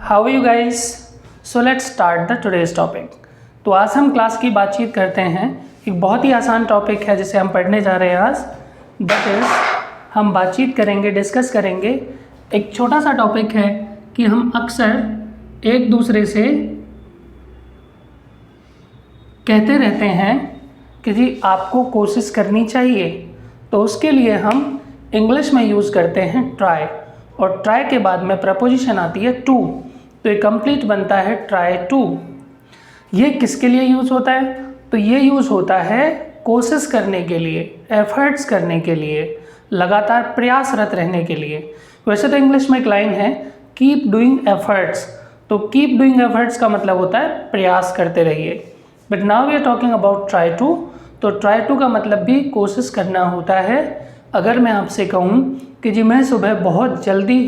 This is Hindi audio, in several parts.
How you guys. So let's start the today's topic. तो आज हम क्लास की बातचीत करते हैं। एक बहुत ही आसान टॉपिक है जिसे हम पढ़ने जा रहे हैं आज। दैट इज़ हम बातचीत करेंगे, डिस्कस करेंगे। एक छोटा सा टॉपिक है कि हम अक्सर एक दूसरे से कहते रहते हैं कि जी आपको कोशिश करनी चाहिए, तो उसके लिए हम इंग्लिश में यूज़ करते हैं ट्राई, और ट्राई के बाद में प्रपोजिशन आती है टू, तो ये कंप्लीट बनता है ट्राई टू। ये किसके लिए यूज़ होता है? तो ये यूज़ होता है कोशिश करने के लिए, एफर्ट्स करने के लिए, लगातार प्रयासरत रहने के लिए। वैसे तो इंग्लिश में एक लाइन है कीप डूइंग एफर्ट्स, तो कीप डूइंग एफर्ट्स का मतलब होता है प्रयास करते रहिए। But now we are talking about try to, तो ट्राई टू का मतलब भी कोशिश करना होता है। अगर मैं आपसे कहूँ कि जी मैं सुबह बहुत जल्दी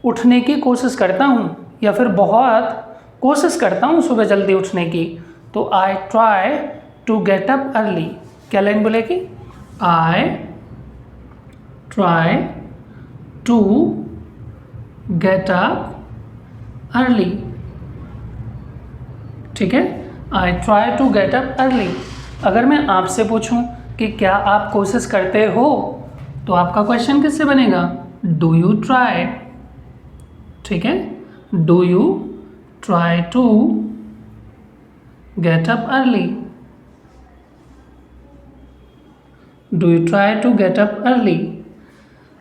उठने की कोशिश करता हूँ, या फिर बहुत कोशिश करता हूँ सुबह जल्दी उठने की, तो I try to get up early. क्या लाइन बोलेगी? I try to get up early. ठीक है, I try to get up early. अगर मैं आपसे पूछूं कि क्या आप कोशिश करते हो, तो आपका क्वेश्चन किससे बनेगा? Do you try. ठीक है, do you try to get up early. Do you try to get up early.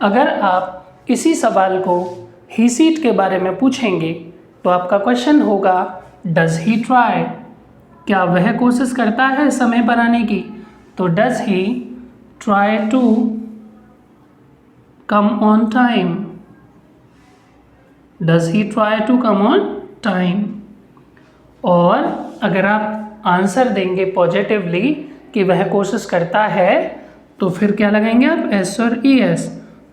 अगर आप इसी सवाल को ही सीट के बारे में पूछेंगे, तो आपका क्वेश्चन होगा डज ही ट्राई। क्या वह कोशिश करता है समय पर आने की? तो does he try to come on time. Does he try to come on time. और अगर आप आंसर देंगे पॉजिटिवली कि वह कोशिश करता है, तो फिर क्या लगाएंगे आप? एस और ई एस।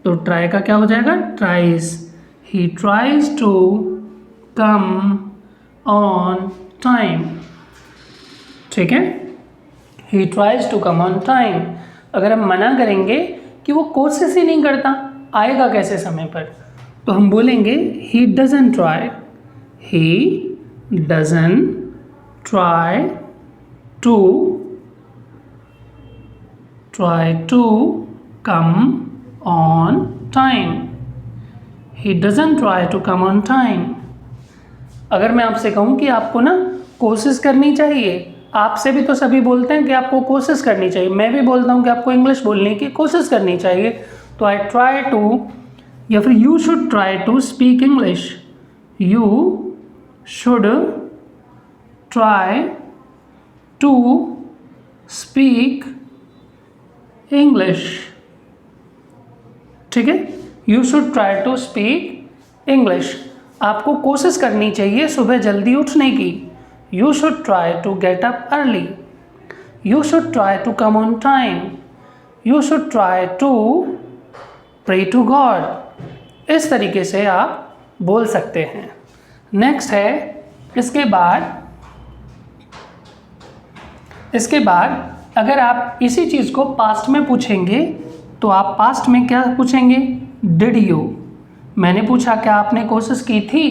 तो ट्राई का क्या हो जाएगा? Tries. He tries to come on time. ठीक है, he tries to come on time. अगर हम मना करेंगे कि वो कोशिश ही नहीं करता, आएगा कैसे समय पर, तो हम बोलेंगे he doesn't try. He doesn't try to come on time. He doesn't try to come on time. अगर मैं आपसे कहूँ कि आपको ना कोशिश करनी चाहिए, आपसे भी तो सभी बोलते हैं कि आपको कोशिश करनी चाहिए, मैं भी बोलता हूँ कि आपको इंग्लिश बोलने की कोशिश करनी चाहिए, तो आई ट्राई टू, या फिर you should try to speak English. You should try to speak English. ठीक है, you should try to speak English. आपको कोशिश करनी चाहिए सुबह जल्दी उठने की। You should try to get up early. You should try to come on time. You should try to pray to God. इस तरीके से आप बोल सकते हैं। नेक्स्ट है, इसके बाद अगर आप इसी चीज़ को पास्ट में पूछेंगे, तो आप पास्ट में क्या पूछेंगे? Did you. मैंने पूछा क्या आपने कोशिश की थी?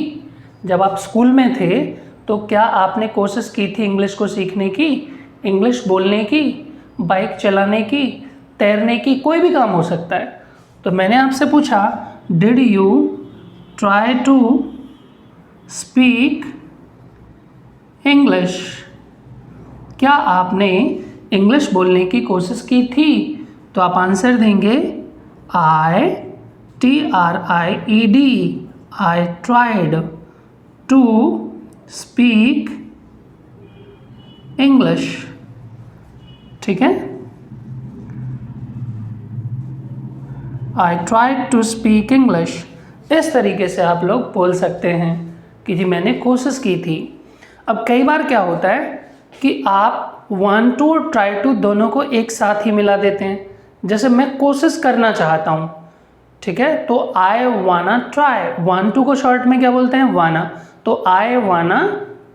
जब आप स्कूल में थे तो क्या आपने कोशिश की थी इंग्लिश को सीखने की, इंग्लिश बोलने की, बाइक चलाने की, तैरने की? कोई भी काम हो सकता है। तो मैंने आपसे पूछा did you try to speak English. क्या आपने इंग्लिश बोलने की कोशिश की थी? तो आप आंसर देंगे I TRIED। I tried to speak English. ठीक है, I tried to speak English. इस तरीके से आप लोग बोल सकते हैं कि जी मैंने कोशिश की थी। अब कई बार क्या होता है कि आप वांट टू और ट्राई टू दोनों को एक साथ ही मिला देते हैं। जैसे मैं कोशिश करना चाहता हूँ, ठीक है, तो आई वाना ट्राई। वांट टू को शॉर्ट में क्या बोलते हैं? वाना। तो आई वाना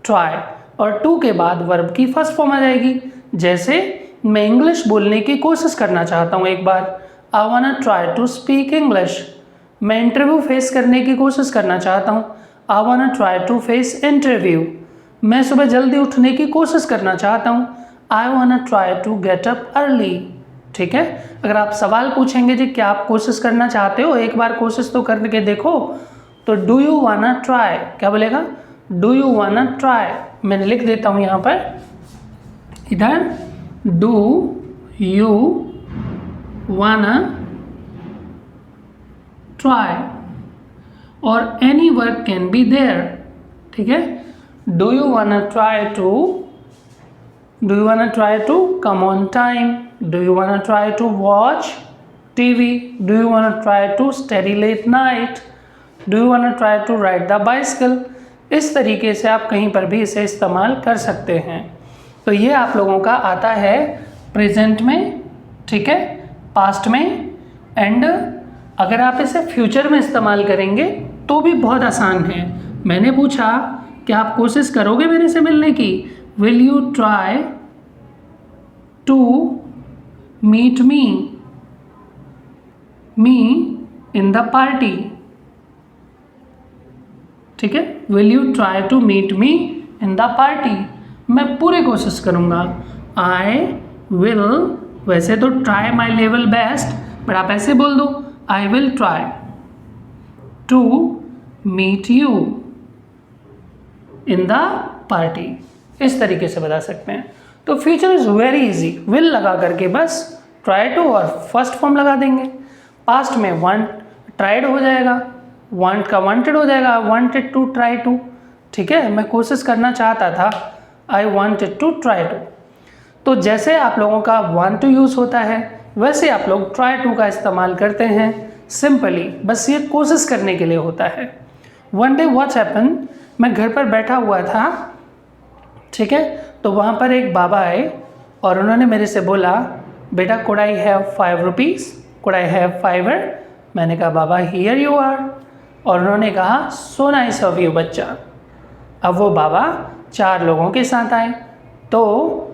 ट्राई, और टू के बाद वर्ब की फर्स्ट फॉर्म आ जाएगी। जैसे मैं इंग्लिश बोलने की कोशिश करना चाहता हूँ एक बार, I wanna try to speak English. मैं इंटरव्यू फेस करने की कोशिश करना चाहता हूँ, I want to try to face interview, मैं सुबह जल्दी उठने की कोशिश करना चाहता हूँ। I want to try to get up early. ठीक है, अगर आप सवाल पूछेंगे जी क्या आप कोशिश करना चाहते हो, एक बार कोशिश तो करके देखो, तो do you want to try, क्या बोलेगा, do you want to try. मैंने लिख देता हूँ यहाँ पर इधर, do you want to try, और any work can be there. ठीक है, do you want to try to, do you want to try to come on time, do you want to try to watch TV, do you want to try to study late night, do you want to try to ride the bicycle। इस तरीके से आप कहीं पर भी इसे इस्तेमाल कर सकते हैं। तो ये आप लोगों का आता है प्रेजेंट में, ठीक है, पास्ट में, एंड अगर आप इसे फ्यूचर में इस्तेमाल करेंगे तो भी बहुत आसान है। मैंने पूछा कि आप कोशिश करोगे मेरे से मिलने की, will you try to meet me in the party। ठीक है, will you try to meet me in the party, मैं पूरी कोशिश करूँगा। I will, वैसे तो try my level best, but आप ऐसे बोल दो I will try to meet you in the party, इस तरीके से बता सकते हैं। तो future is very easy, will लगा करके बस ट्राई टू और फर्स्ट फॉर्म लगा देंगे। पास्ट में वांट ट्राइड हो जाएगा, वांट का वांटेड हो जाएगा, वांटेड टू ट्राई टू। ठीक है, मैं कोशिश करना चाहता था, I wanted to try to. तो जैसे आप लोगों का वांट टू यूज़ होता है वैसे आप लोग ट्राई टू का इस्तेमाल करते हैं सिंपली, बस ये कोशिश करने के लिए होता है। वन डे व्हाट हैपन, मैं घर पर बैठा हुआ था, ठीक है, तो वहाँ पर एक बाबा आए और उन्होंने मेरे से बोला बेटा could I have 5 rupees, could I have 5। मैंने कहा बाबा हियर यू आर, और उन्होंने कहा सो नाइस ऑफ यू बच्चा। अब वो बाबा 4 लोगों के साथ आए, तो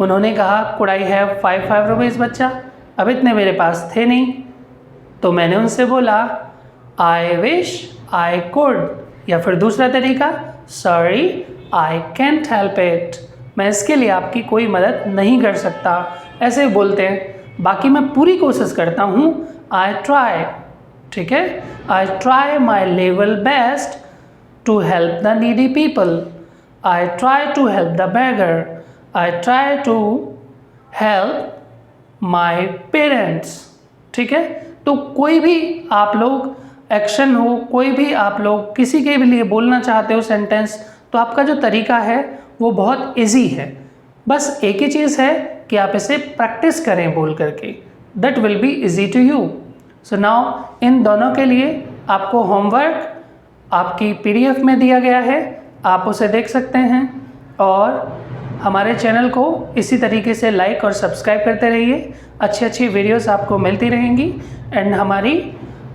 उन्होंने कहा कुड आई हैव 5 रुपीज़ बच्चा। अब इतने मेरे पास थे नहीं, तो मैंने उनसे बोला आई विश आई कुड, या फिर दूसरा तरीका sorry I can't help it, मैं इसके लिए आपकी कोई मदद नहीं कर सकता, ऐसे बोलते हैं। बाकी मैं पूरी कोशिश करता हूँ, आई ट्राई। ठीक है, I try my level best to help the needy people, I try to help the beggar, I try to help my parents. ठीक है, तो कोई भी आप लोग एक्शन हो, कोई भी आप लोग किसी के भी लिए बोलना चाहते हो सेंटेंस, तो आपका जो तरीका है वो बहुत इजी है। बस एक ही चीज़ है कि आप इसे प्रैक्टिस करें बोल करके, that will be easy to you. So now इन दोनों के लिए आपको होमवर्क आपकी PDF में दिया गया है, आप उसे देख सकते हैं, और हमारे चैनल को इसी तरीके से लाइक और सब्सक्राइब करते रहिए, अच्छी अच्छी वीडियोस आपको मिलती रहेंगी। एंड हमारी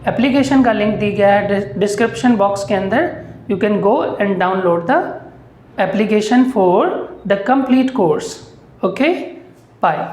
एप्लीकेशन का लिंक दी गया है डिस्क्रिप्शन बॉक्स के अंदर, you can go and download the application for the complete course. Okay, bye.